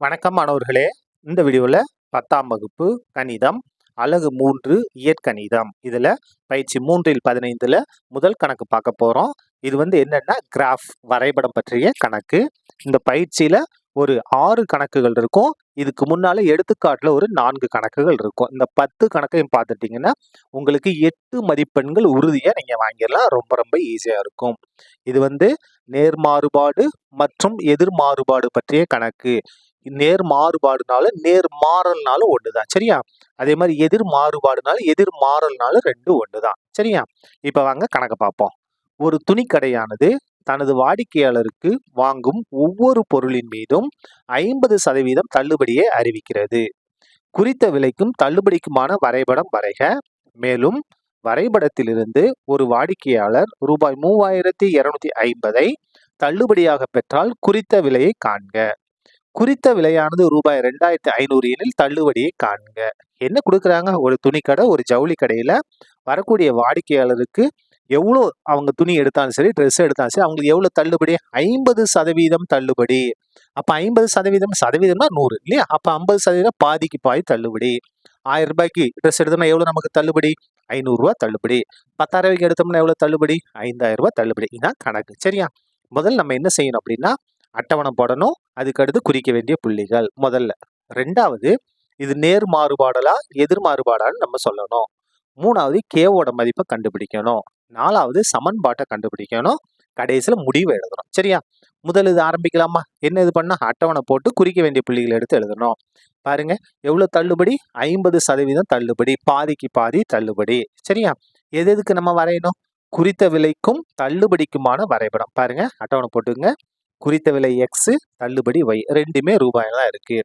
வணக்கம் மாணவர்களே. இந்த வீடியோவில் 10ஆம் வகுப்பு கணிதம் அலகு 3 இயற்கணிதம் இதில் பயிற்சி 3-15 முதல் கணக்கு பார்க்க போகிறோம். இது என்னன்னா கிராஃப் வரைபடம் பற்றிய கணக்கு. இந்த பயிற்சியில் ஒரு 6 கணக்குகள் இருக்கும். இதுக்கு முன்னால எடுத்துக்காட்டில் ஒரு 4 கணக்குகள் இருக்கும். இந்த 10 கணக்கையும் பார்த்துட்டிங்கன்னா உங்களுக்கு 8 மதிப்பெண்கள் உறுதியாக நீங்கள் வாங்கிடலாம். ரொம்ப ரொம்ப ஈஸியாக இருக்கும். இது நேர்மாறுபாடு மற்றும் எதிர்மாறுபாடு பற்றிய கணக்கு. நேர் மாறுபாடுனாலும் நேர் மாறல்னாலும் ஒண்ணுதான். சரியா? அதே மாதிரி எதிர் மாறுபாடுனாலும் எதிர் மாறல்னாலும் ரெண்டும் ஒண்ணுதான். சரியா? இப்ப வாங்க கணக்க பார்ப்போம். ஒரு துணிக்கடையானது தனது வாடிக்கையாளருக்கு வாங்கும் ஒவ்வொரு பொருளின் மீதும் 50% தள்ளுபடியை அறிவிக்கிறது. குறித்த விலைக்கும் தள்ளுபடிக்குமான வரைபடம் வரைக. மேலும் வரைபடத்திலிருந்து ஒரு வாடிக்கையாளர் ரூபாய் 3250 தள்ளுபடியாக பெற்றால் குறித்த விலையை காண்க. குறித்த விலையானது ரூபாய் 2500 எனில் தள்ளுபடியை காண்க. என்ன கொடுக்குறாங்க? ஒரு துணிக்கடை, ஒரு ஜவுளி கடையில வரக்கூடிய வாடிக்கையாளருக்கு எவ்வளோ அவங்க துணி எடுத்தாலும் சரி, ட்ரெஸ் எடுத்தாலும் சரி, அவங்களுக்கு எவ்வளோ தள்ளுபடி? 50% தள்ளுபடி. அப்ப 50% சதவீதம்னா 100 இல்லையா? அப்ப 50% பாதிக்கு பாதி தள்ளுபடி. 1000 ரூபாய்க்கு ட்ரெஸ் எடுத்தோம்னா எவ்வளவு நமக்கு தள்ளுபடி? 500 ரூபாய் தள்ளுபடி. 10,000 ரூபாய்க்கு எடுத்தோம்னா எவ்வளவு தள்ளுபடி? 5000 ரூபாய் தள்ளுபடி. இதான் கணக்கு. சரியா? முதல்ல நம்ம என்ன செய்யணும் அப்படின்னா அட்டவணை போடணும். அதுக்கடுத்து குறிக்க வேண்டிய புள்ளிகள் முதல்ல. ரெண்டாவது, இது நேர் மாறுபாடலா எதிர் மாறுபாடான்னு நம்ம சொல்லணும். மூணாவது, கேவோட மதிப்பை கண்டுபிடிக்கணும். நாலாவது, சமன்பாட்டை கண்டுபிடிக்கணும். கடைசியில முடிவை எழுதணும். சரியா? முதல் இது ஆரம்பிக்கலாமா? என்ன இது பண்ணா அட்டவணை போட்டு குறிக்க வேண்டிய புள்ளிகளை எடுத்து எழுதணும். பாருங்க, எவ்வளவு தள்ளுபடி? 50% தள்ளுபடி, பாதிக்கு பாதி தள்ளுபடி. சரியா? எதுக்கு நம்ம வரையணும்? குறித்த விலைக்கும் தள்ளுபடிக்குமான வரைபடம். பாருங்க, அட்டவணை போட்டுங்க. குறித்த விலை எக்ஸ், தள்ளுபடி ஒய், ரெண்டுமே ரூபாயில தான் இருக்கு.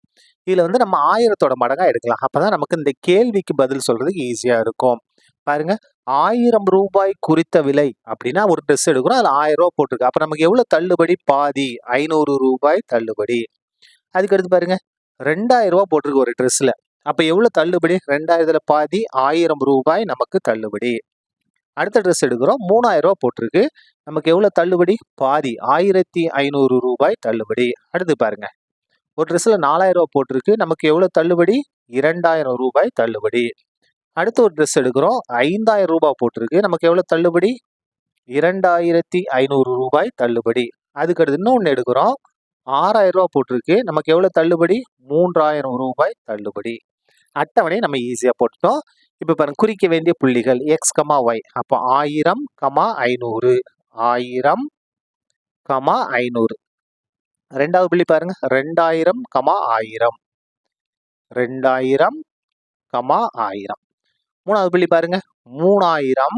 இதுல நம்ம 1000 மடங்கா எடுக்கலாம். அப்பதான் நமக்கு இந்த கேள்விக்கு பதில் சொல்றதுக்கு ஈஸியா இருக்கும். பாருங்க, 1000 ரூபாய் குறித்த விலை அப்படின்னா ஒரு ட்ரெஸ் எடுக்கிறோம், அதுல 1000 ரூபாய் போட்டிருக்கு. அப்ப நமக்கு எவ்வளவு தள்ளுபடி? பாதி, 500 ரூபாய் தள்ளுபடி. அதுக்கடுத்து பாருங்க, 2000 ரூபாய் போட்டிருக்கு ஒரு ட்ரெஸ்ல. அப்ப எவ்வளவு தள்ளுபடி? 2000ல பாதி, 1000 ரூபாய் நமக்கு தள்ளுபடி. அடுத்த ட்ரெஸ் எடுக்கிறோம், 3000 ரூபாய் போட்டிருக்கு. நமக்கு எவ்வளவு தள்ளுபடி? பாதி, 1500 ரூபாய் தள்ளுபடி. அடுத்து பாருங்க, ஒரு ட்ரெஸ்ல 4000 ரூபாய் போட்டிருக்கு. நமக்கு எவ்வளவு தள்ளுபடி? 2000 ரூபாய் தள்ளுபடி. அடுத்து ஒரு ட்ரெஸ் எடுக்கிறோம், 5000 ரூபாய் போட்டிருக்கு. நமக்கு எவ்வளவு தள்ளுபடி? 2500 ரூபாய் தள்ளுபடி. அதுக்கடுத்து இன்னொன்னு எடுக்கிறோம், 6000 ரூபாய் போட்டிருக்கு. நமக்கு எவ்வளவு தள்ளுபடி? 3000 ரூபாய் தள்ளுபடி. அட்டவணை நம்ம ஈஸியா போட்டோம். இப்ப பாருங்க, குறிக்க வேண்டிய புள்ளிகள் எக்ஸ், ஒய். அப்போ 1000, 500, 1000, 500. ரெண்டாவது புள்ளி பாருங்க, 2000, 1000, 2000, 1000. மூணாவது புள்ளி பாருங்க, 3000,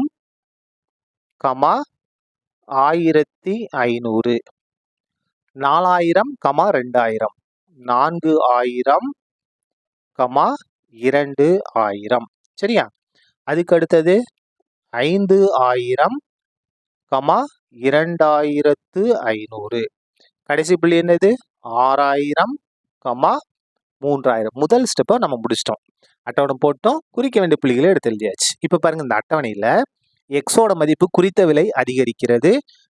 1500. 4000, 2000, 4000, 2000. சரியா? அதுக்கு அடுத்தது 5000, 2500. கடைசி புள்ளி என்னது? 6000, 3000. முதல் ஸ்டெப்பை நம்ம முடிச்சிட்டோம். அட்டவணை போட்டோம், குறிக்க வேண்டிய புள்ளிகளை எடுத்து எழுதியாச்சு. இப்ப பாருங்க, இந்த அட்டவணையில எக்ஸோட மதிப்பு குறித்த விலை அதிகரிக்கிறது,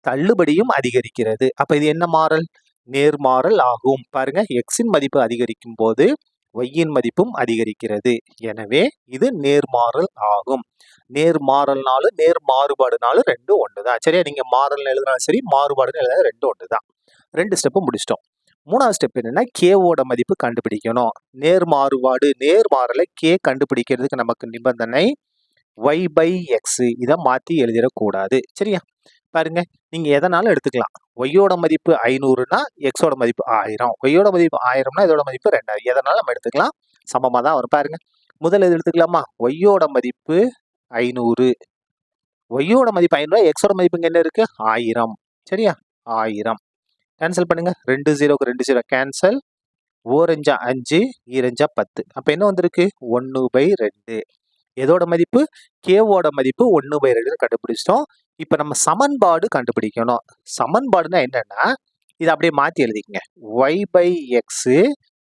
தள்ளுபடியும் அதிகரிக்கிறது. அப்ப இது என்ன மாறல்? நேர்மாறல் ஆகும். பாருங்க, எக்ஸின் மதிப்பு அதிகரிக்கும் போது ஒய்யின் மதிப்பும் அதிகரிக்கிறது. எனவே இது நேர்மாறல் ஆகும். நேர்மாறல்னாலும் நேர் மாறுபாடுனாலும் ரெண்டும் ஒண்ணுதான். சரியா? நீங்க மாறல் எழுதினாலும் சரி, மாறுபாடுன்னு எழுதினாலும் ரெண்டும் ஒண்ணுதான். 2 ஸ்டெப்பு முடிச்சிட்டோம். மூணாவது ஸ்டெப் என்னன்னா கேவோட மதிப்பு கண்டுபிடிக்கணும். நேர் மாறுபாடு நேர்மாறலை கே கண்டுபிடிக்கிறதுக்கு நமக்கு நிபந்தனை ஒய் பை எக்ஸ். இதை மாத்தி எழுதிடக்கூடாது. சரியா? பாருங்க, நீங்க எதனாலும் எடுத்துக்கலாம். ஒய்யோட மதிப்பு 500னா எக்ஸோட மதிப்பு 1000. ஒய்யோட மதிப்பு 1000னா இதோட மதிப்பு 2000. எதனாலும் நம்ம எடுத்துக்கலாம். சமமா தான் வரும். பாருங்க, முதல்ல இது எடுத்துக்கலாமா? ஒய்யோட மதிப்பு 500. ஒய்யோட மதிப்பு 500, எக்ஸோட மதிப்பு என்ன இருக்கு? 1000. சரியா? 1000. கேன்சல் பண்ணுங்க. 2 0க்கு 2 0 கேன்சல். 4 5, 2 10. அப்ப என்ன வந்திருக்கு? 1/2. எதோட மதிப்பு? கேவோட மதிப்பு 1/2 கண்டுபிடிச்சிட்டோம். இப்ப நம்ம சமன்பாடு கண்டுபிடிக்கணும். சமன்பாடுனா என்னன்னா, இதை அப்படியே மாத்தி எழுதிக்கங்க. y by x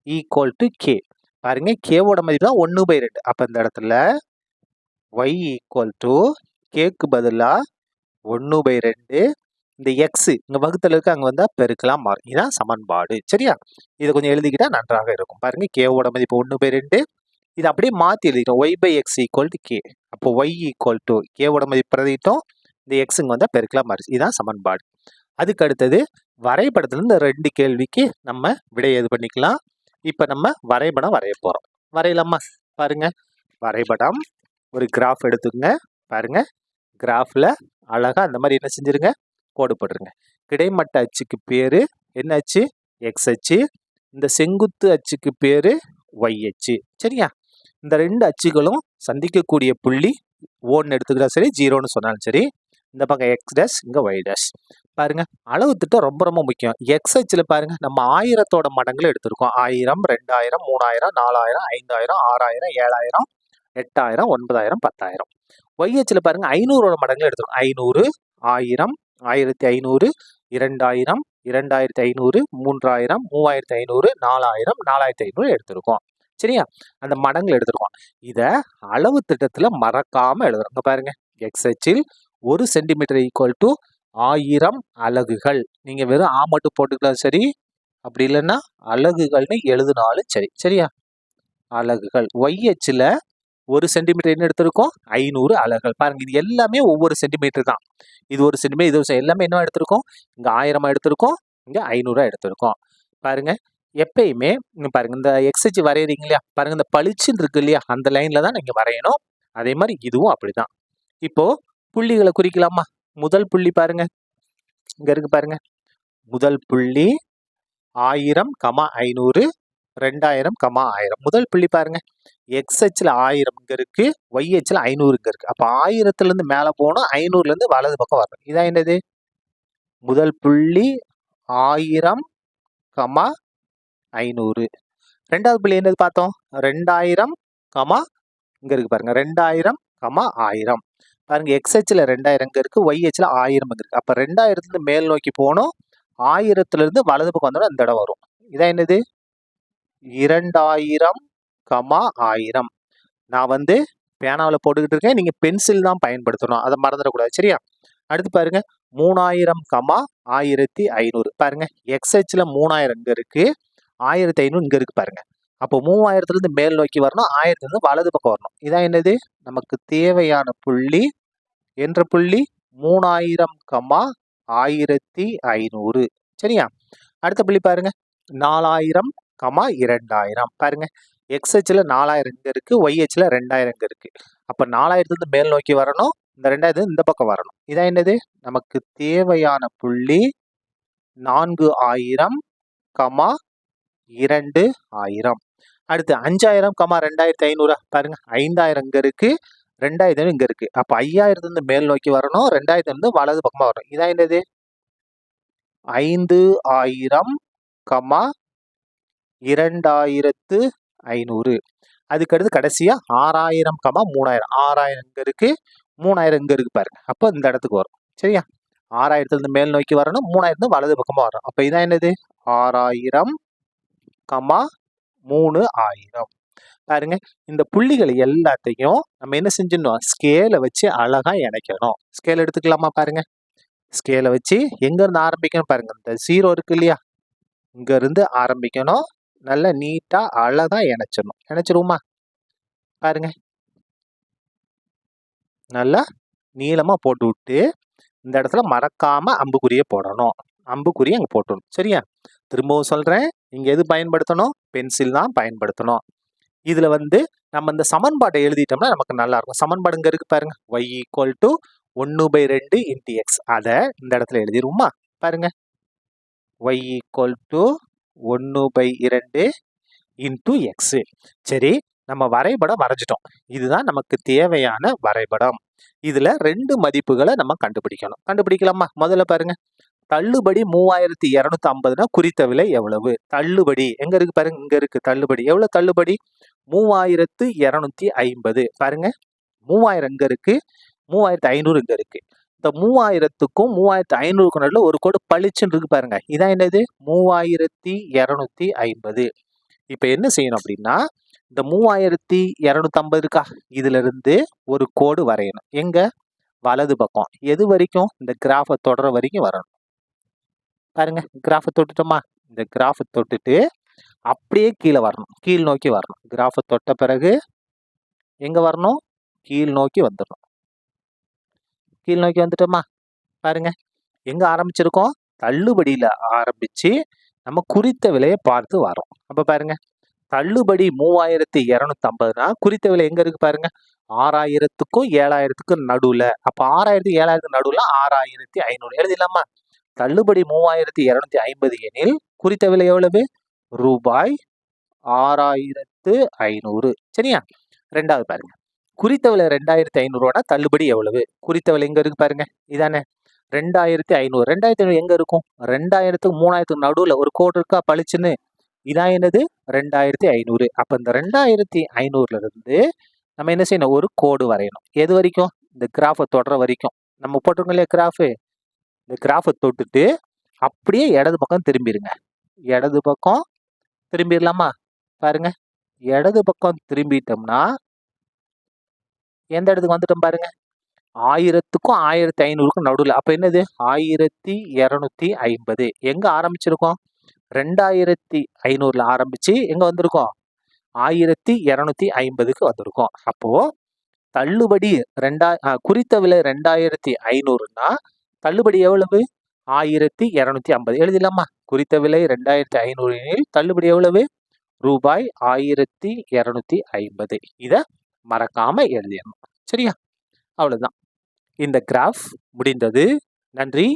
equal to k. பாருங்க, கேவோட மதிப்பு தான் 1/2. அப்ப இந்த இடத்துல y ஈக்குவல் டு கேக்கு பதிலா 1/2 இந்த எக்ஸ் இங்க வகுத்தல் இருக்கு, அங்க வந்தா பெருக்கலாம் மாறும். இதான் சமன்பாடு. சரியா? இதை கொஞ்சம் எழுதிக்கிட்டா நன்றாக இருக்கும். பாருங்க கேவோட மதிப்பு 1/2. இது அப்படியே மாத்தி எழுதிட்டோம். y/x = k. அப்போ y = கேவோட மதிப்பு பிரதிட்டோம். இந்த எக்ஸுங்க வந்தா பெருக்கலாம் மாறுச்சு. இதான் சமன்பாடு. அதுக்கு அடுத்தது வரைபடத்துல இருந்து 2 கேள்விக்கு நம்ம விடை எது பண்ணிக்கலாம். இப்ப நம்ம வரைபடம் வரைய போறோம். வரையலாமா? பாருங்க வரைபடம். ஒரு கிராஃப் எடுத்துக்கங்க. பாருங்க கிராஃப்ல அழகா அந்த மாதிரி என்ன செஞ்சிருங்க, கோடு போட்டுருங்க. கிடைமட்ட அச்சுக்கு பேரு என்ன அச்சு? எக்ஸ் அச்சு. இந்த செங்குத்து அச்சுக்கு பேரு ஒய் அச்சு. சரியா? இந்த 2 அச்சுகளும் சந்திக்கக்கூடிய புள்ளி ஓன்னு எடுத்துக்கிட்டா சரி, 0ன்னு சொன்னாலும் சரி. இந்த பக்கம் எக்ஸ் டேஷ், இங்க ஒய் டேஷ். பாருங்க அளவு திட்டம் ரொம்ப ரொம்ப முக்கியம். எக்ஸ் அச்சுல பாருங்க நம்ம 1000 மடங்குல எடுத்திருக்கோம். 1000, 2000, 3000, 4000, 5000, 6000, 7000, 8000, 9000, 10000. ஒய் அச்சுல பாருங்க 500 மடங்குல எடுத்திருக்கோம். 500, 1000, 1500, 2000, 2500, 3000, 3500, 4000, 4500 எடுத்திருக்கோம். சரியா? அந்த மடங்குல எடுத்திருக்கோம். இத அளவு திட்டத்துல மறக்காம எழுதுறோம். பாருங்க எக்ஸ் அச்சில் 1 சென்டிமீட்டர் = 1000 அலகுகள். நீங்க வெறும் மட்டும் போட்டுக்கலாம் சரி, அப்படி இல்லைன்னா அலகுகள்னு எழுதினாலும் சரி. சரியா? அலகுகள். ஒய் அச்சுல 1 சென்டிமீட்டர் என்ன எடுத்திருக்கோம்? 500 அலகுகள். பாருங்க இது எல்லாமே ஒவ்வொரு சென்டிமீட்டர் தான். இது 1 சென்டிமீட்டர், இது எல்லாமே என்ன எடுத்திருக்கோம்? இங்க 1000 எடுத்திருக்கோம், இங்க 500 எடுத்திருக்கோம். பாருங்க எப்பயுமே பாருங்க இந்த எக்ஸ் அச்சு வரையறீங்க இல்லையா? பாருங்க இந்த பளிச்சுன்னு இருக்கு இல்லையா? அந்த லைன்ல தான் நீங்க வரையணும். அதே மாதிரி இதுவும் அப்படிதான். இப்போ புள்ளிகளை குறிக்கலாமா? முதல் புள்ளி பாருங்க இங்க இருக்கு பாருங்க. முதல் புள்ளி 1000, 500, 2000, 1000. முதல் புள்ளி பாருங்க. எக்ஸ் அச்சுல 1000 இங்க இருக்கு, ஒய் அச்சுல 500 இங்க இருக்கு. அப்ப 1000ல இருந்து மேல போகணும், 500ல இருந்து வலது பக்கம் வரணும். இதான் என்னது? முதல் புள்ளி 1000, 500. ரெண்டாவது புள்ளி என்னது பார்த்தோம்? 2000, இங்க இருக்கு பாருங்க. 2000, 1000. பாருங்க எக்ஸ் அச்சுல 2000 இங்க இருக்கு, ஒய் அச்சுல 1000 இங்க இருக்கு. அப்ப 2000ல இருந்து மேல் நோக்கி போகணும், 1000ல இருந்து வலது பக்கம் வந்தோம்னா இந்த இடம் வரும். இதான் என்னது? 2000, 1000. நான் வந்து பேனாவில் போட்டுக்கிட்டு இருக்கேன், நீங்க பென்சில் தான் பயன்படுத்தணும், அதை மறந்துடக்கூடாது. சரியா? அடுத்து பாருங்க 3000, 1500. பாருங்க எக்ஸ் அச்சுல 3000 இங்க இருக்கு, 1500 இங்க இருக்கு பாருங்க. அப்போ 3000ல இருந்து மேல் நோக்கி வரணும், 1000ல இருந்து வலது பக்கம் வரணும். இதான் என்னது? நமக்கு தேவையான புள்ளி என்ற புள்ளி 3000, 1500. சரியா? அடுத்த புள்ளி பாருங்க 4000, 2000. பாருங்க எக்ஸ் அச்சுல 4000 இங்க இருக்கு, ஒய் அச்சுல 2000 இங்க இருக்கு. அப்ப 4000ல இருந்து மேல் நோக்கி வரணும், இந்த 2000 இந்த பக்கம் வரணும். இதான் என்னது? நமக்கு தேவையான புள்ளி 4000, 2000. அடுத்து 5000, 2500. பாருங்க 5000 இங்க இருக்கு, 2000 இங்க இருக்கு. அப்ப 5000ல இருந்து மேல் நோக்கி வரணும், 2000ல இருந்து வலது பக்கமா வரணும். இதான் என்னது? 5000, 2500. அதுக்கடுத்து கடைசியா 6000, 3000. 6000 இங்க இருக்கு, 3000 இங்க இருக்கு பாருங்க. அப்ப இந்த இடத்துக்கு வரும். சரியா? 6000ல இருந்து மேல் நோக்கி வரணும், 3000 வலது பக்கமா வரணும். அப்ப இதான் என்னது? 6000, 3000. பாருங்க இந்த புள்ளிகள் எல்லாத்தையும் நம்ம என்ன செஞ்சிடணும்? ஸ்கேலை வச்சு அழகா இணைக்கணும். ஸ்கேல் எடுத்துக்கலாமா? பாருங்க ஸ்கேலை வச்சு எங்க இருந்து ஆரம்பிக்கணும் பாருங்க. இந்த 0 இருக்கு இல்லையா? இங்க இருந்து ஆரம்பிக்கணும். நல்லா நீட்டா அழகா இணைச்சிடணும். இணைச்சிருவோமா? பாருங்க நல்லா நீளமா போட்டு விட்டு இந்த இடத்துல மறக்காம அம்புக்குறியை போடணும். அம்புக்குறியை அங்க போட்டணும். சரியா? திரும்பவும் சொல்றேன், இங்க எது பயன்படுத்தணும்? பென்சில் தான் பயன்படுத்தணும். இதுல வந்து நம்ம இந்த சமன்பாட்டை எழுதிட்டோம்னா நமக்கு நல்லா இருக்கும். சமன்பாடு இங்க இருக்கு பாருங்க. y = 1/2 × x. அதை இந்த இடத்துல எழுதிருவோமா? பாருங்க y = 1/2 × x. சரி, நம்ம வரைபடம் வரைஞ்சிட்டோம். இதுதான் நமக்கு தேவையான வரைபடம். இதுல 2 மதிப்புகளை நம்ம கண்டுபிடிக்கணும். கண்டுபிடிக்கலாமா? முதல்ல பாருங்க தள்ளுபடி 3250னா குறித்த விலை எவ்வளவு? தள்ளுபடி எங்க இருக்கு பாருங்க. இங்க இருக்கு தள்ளுபடி. எவ்வளவு தள்ளுபடி? 3250. பாருங்க 3000 இங்க இருக்கு, 3500 இங்க இருக்கு. இந்த 3000க்கும் 3500க்கும் நடுவில் ஒரு கோடு பளிச்சுன்னு இருக்கு பாருங்க. இதான் என்னது? 3250. இப்ப என்ன செய்யணும் அப்படின்னா, இந்த 3250 இருக்கா, இதுல இருந்து ஒரு கோடு வரையணும். எங்க? வலது பக்கம் எது வரைக்கும் இந்த கிராஃபை தொடர வரைக்கும் வரணும். பாருங்க கிராஃபை தொட்டுட்டோமா, இந்த கிராஃபை தொட்டுட்டு அப்படியே கீழே வரணும், கீழ் நோக்கி வரணும். கிராஃபை தொட்ட பிறகு எங்க வரணும், கீழ் நோக்கி வந்துடணும். கீழ் நோக்கி வந்துட்டோமா, பாருங்க எங்க ஆரம்பிச்சிருக்கோம், தள்ளுபடியில ஆரம்பிச்சு நம்ம குறித்த விலையை பார்த்து வரோம். அப்ப பாருங்க தள்ளுபடி 3250னா குறித்த விலை எங்க இருக்கு பாருங்க, 6000க்கும் 7000க்கும் நடுவுல. அப்ப 6000 7000 நடுவுல 6500 எழுதிடலாமா. தள்ளுபடி 3250 எனில் குறித்த விலை எவ்வளவு, ரூபாய் 6500. சரியா. ரெண்டாவது பாருங்க, குறித்த விலை 2500 தள்ளுபடி எவ்வளவு, குறித்த விலை எங்க இருக்கு பாருங்க, இதானே 2500. 2500 எங்க இருக்கும், 2000க்கும் 3000க்கும் நடுவுல ஒரு கோடு இருக்கா பளிச்சுன்னு, இதான் என்னது 2500. அப்ப இந்த 2500ல இருந்து நம்ம என்ன செய்யணும், ஒரு கோடு வரையணும். எது வரைக்கும், இந்த கிராஃபை தொடர வரைக்கும். நம்ம போட்டிருக்கோம் இல்லையா கிராஃபு, இந்த கிராஃபை தொட்டுட்டு அப்படியே இடது பக்கம் திரும்பிடுங்க. இடது பக்கம் திரும்பிடலாமா, பாருங்க இடது பக்கம் திரும்பிட்டோம்னா எந்த இடத்துக்கு வந்துட்டோம் பாருங்க, 1000க்கும் 1500க்கும் நடுவில். அப்ப என்னது 1250. எங்க ஆரம்பிச்சிருக்கோம், 2500ல ஆரம்பிச்சு எங்க வந்திருக்கோம், 1250க்கு வந்திருக்கோம். அப்போ தள்ளுபடி குறித்த விலை 2500னா தள்ளுபடி எவ்வளவு, 1250 எழுதிடலாமா. குறித்த விலை 2500 எனில் தள்ளுபடி எவ்வளவு, ரூபாய் 1250. இத மறக்காம எழுதிடணும். சரியா, அவ்வளவுதான். இந்த கிராஃப் முடிந்தது. நன்றி.